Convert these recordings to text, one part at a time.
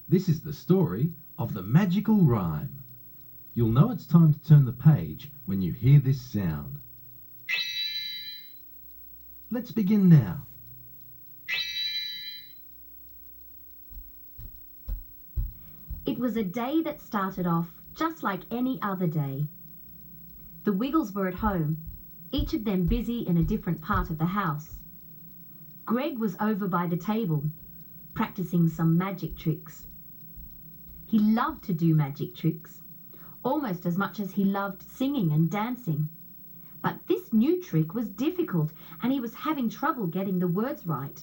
This is the story of the magical rhyme. You'll know it's time to turn the page when you hear this sound. Let's begin now. It was a day that started off just like any other day. The Wiggles were at home, each of them busy in a different part of the house. Greg was over by the table, practicing some magic tricks. He loved to do magic tricks, almost as much as he loved singing and dancing. But this new trick was difficult, and he was having trouble getting the words right.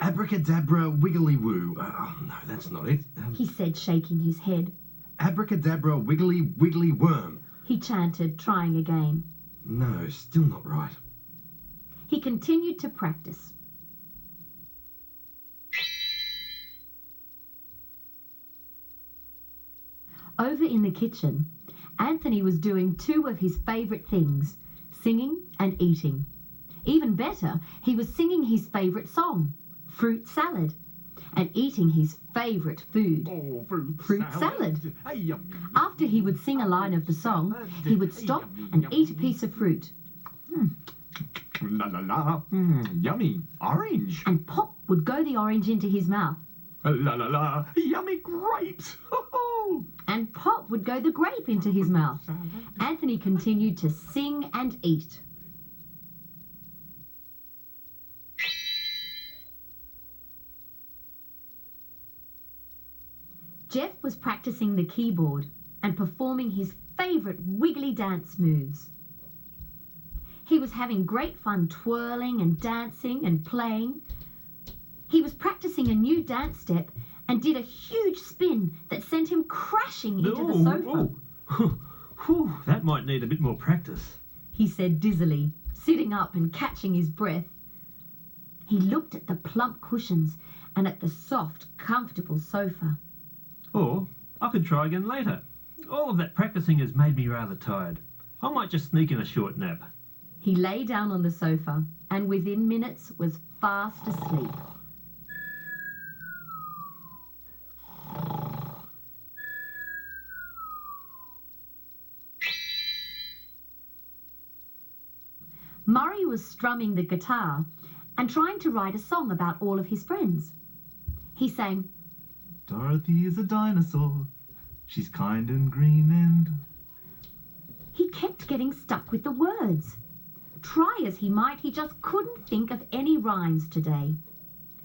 Abracadabra wiggly woo. Oh, no, that's not it. He said, shaking his head. Abracadabra wiggly wiggly worm. He chanted, trying again. No, still not right. He continued to practice. Over in the kitchen, Anthony was doing two of his favourite things, singing and eating. Even better, he was singing his favourite song, Fruit Salad, and eating his favourite food, fruit salad. After he would sing a line of the song, he would stop and eat a piece of fruit. La la la, yummy, orange. And pop would go the orange into his mouth. La la la, yummy grapes. And pop would go the grape into his mouth. Anthony continued to sing and eat. Jeff was practicing the keyboard and performing his favourite wiggly dance moves. He was having great fun twirling and dancing and playing. He was practicing a new dance step and did a huge spin that sent him crashing into the sofa. That might need a bit more practice, he said dizzily, sitting up and catching his breath. He looked at the plump cushions and at the soft, comfortable sofa. Or I could try again later. All of that practicing has made me rather tired. I might just sneak in a short nap. He lay down on the sofa and within minutes was fast asleep. Murray was strumming the guitar and trying to write a song about all of his friends. He sang, Dorothy is a dinosaur. She's kind and green and... He kept getting stuck with the words. Try as he might, he just couldn't think of any rhymes today.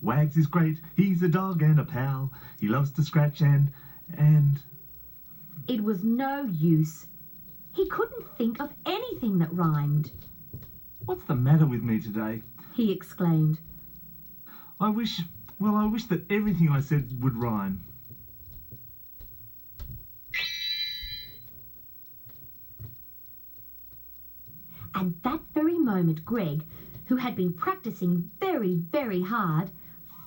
Wags is great. He's a dog and a pal. He loves to scratch and... It was no use. He couldn't think of anything that rhymed. What's the matter with me today? He exclaimed. I wish that everything I said would rhyme. At that very moment, Greg, who had been practicing very, very hard,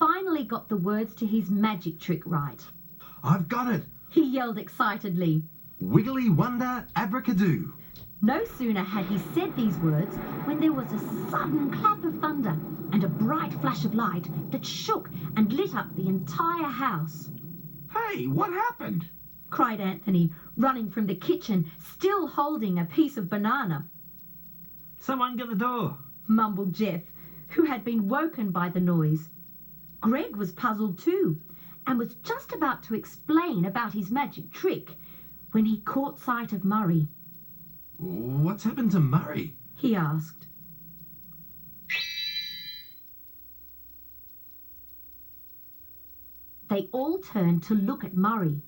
finally got the words to his magic trick right. I've got it. He yelled excitedly. Wiggly wonder abracadoo. No sooner had he said these words when there was a sudden clap of thunder and a bright flash of light that shook and lit up the entire house. Hey, what happened? Cried Anthony, running from the kitchen, still holding a piece of banana. Someone get the door, mumbled Jeff, who had been woken by the noise. Greg was puzzled too, and was just about to explain about his magic trick when he caught sight of Murray. What's happened to Murray? He asked. They all turned to look at Murray.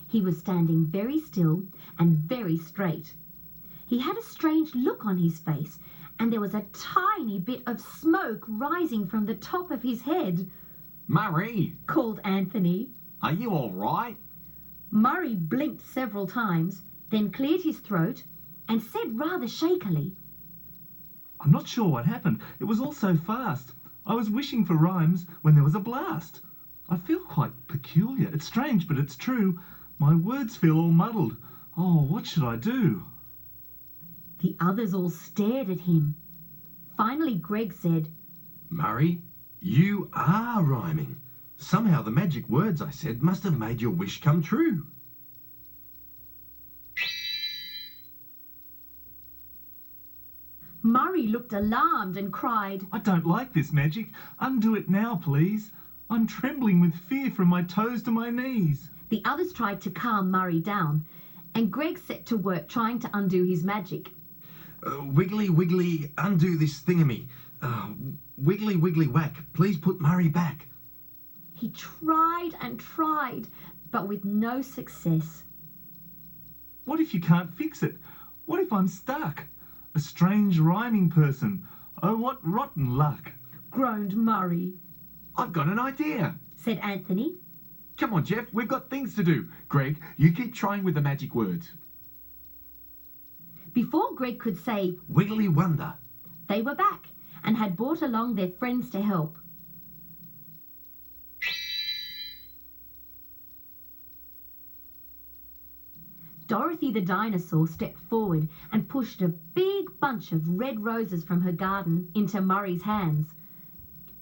He was standing very still and very straight. He had a strange look on his face, and there was a tiny bit of smoke rising from the top of his head. Murray, called Anthony. Are you all right? Murray blinked several times, then cleared his throat and said rather shakily, I'm not sure what happened. It was all so fast. I was wishing for rhymes when there was a blast. I feel quite peculiar. It's strange, but it's true. My words feel all muddled. Oh, what should I do? The others all stared at him. Finally, Greg said, Murray, you are rhyming. Somehow the magic words I said must have made your wish come true. Murray looked alarmed and cried, I don't like this magic. Undo it now, please. I'm trembling with fear from my toes to my knees. The others tried to calm Murray down, and Greg set to work trying to undo his magic. Wiggly, wiggly, undo this thingamy. Wiggly, wiggly, whack, please put Murray back. He tried and tried, but with no success. What if you can't fix it? What if I'm stuck? A strange rhyming person. Oh, what rotten luck. Groaned Murray. I've got an idea. Said Anthony. Come on, Jeff, we've got things to do. Greg, you keep trying with the magic words. Before Greg could say, Wiggly wonder. they were back and had brought along their friends to help. Dorothy the dinosaur stepped forward and pushed a big bunch of red roses from her garden into Murray's hands.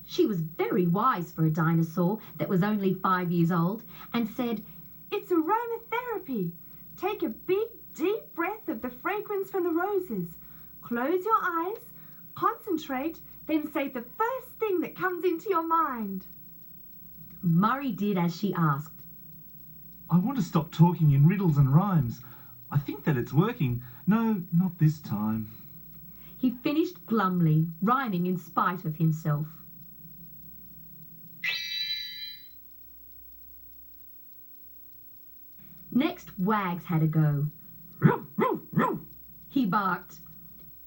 She was very wise for a dinosaur that was only 5 years old and said, It's aromatherapy. Take a big, deep breath of the fragrance from the roses. Close your eyes, concentrate, then say the first thing that comes into your mind. Murray did as she asked. I want to stop talking in riddles and rhymes. I think that it's working. No, not this time. He finished glumly, rhyming in spite of himself. Next, Wags had a go. Roof, roof, roof. He barked,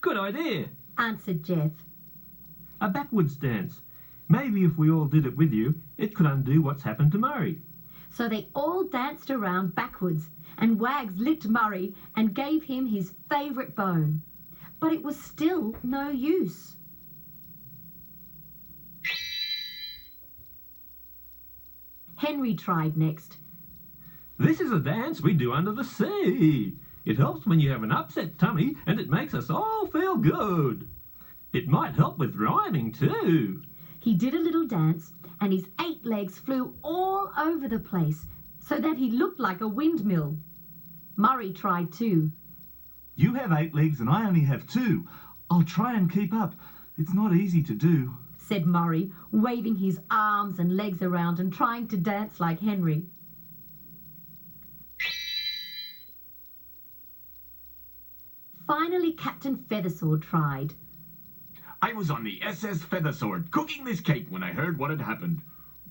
Good idea. answered Jeff. A backwards dance. Maybe if we all did it with you, it could undo what's happened to Murray. So they all danced around backwards, and Wags licked Murray and gave him his favourite bone. But it was still no use. Henry tried next. This is a dance we do under the sea. It helps when you have an upset tummy and it makes us all feel good. It might help with rhyming too. He did a little dance, and his 8 legs flew all over the place, so that he looked like a windmill. Murray tried too. You have 8 legs and I only have 2. I'll try and keep up. It's not easy to do. Said Murray, waving his arms and legs around and trying to dance like Henry. Finally, Captain Feathersword tried. I was on the SS Feathersword cooking this cake when I heard what had happened.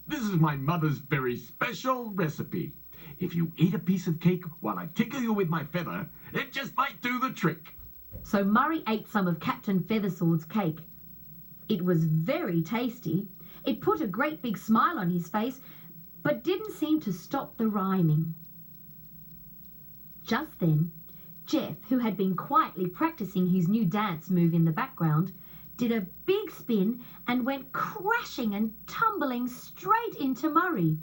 This is my mother's very special recipe. If you eat a piece of cake while I tickle you with my feather, it just might do the trick. So Murray ate some of Captain Feathersword's cake. It was very tasty. It put a great big smile on his face, but didn't seem to stop the rhyming. Just then, Jeff, who had been quietly practicing his new dance move in the background, did a big spin and went crashing and tumbling straight into Murray.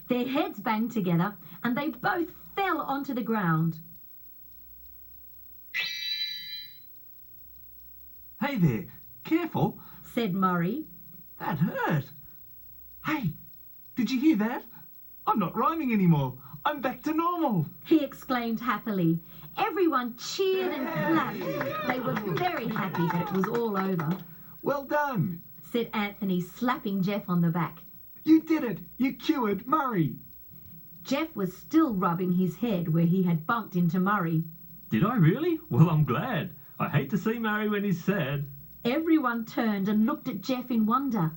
Their heads banged together and they both fell onto the ground. Hey there, careful. Said Murray. That hurt. Hey, did you hear that? I'm not rhyming anymore. I'm back to normal. He exclaimed happily. Everyone cheered and clapped. They were very happy that it was all over. Well done. Said Anthony, slapping Jeff on the back. You did it. You cured Murray. Jeff was still rubbing his head where he had bumped into Murray. Did I really? Well, I'm glad. I hate to see Murray when he's sad. Everyone turned and looked at Jeff in wonder.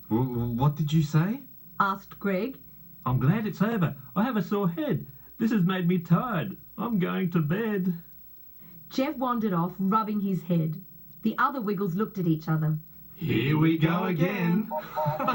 What did you say? Asked Greg. I'm glad it's over. I have a sore head. This has made me tired. I'm going to bed. Jeff wandered off, rubbing his head. The other Wiggles looked at each other. Here we go again. Jeff.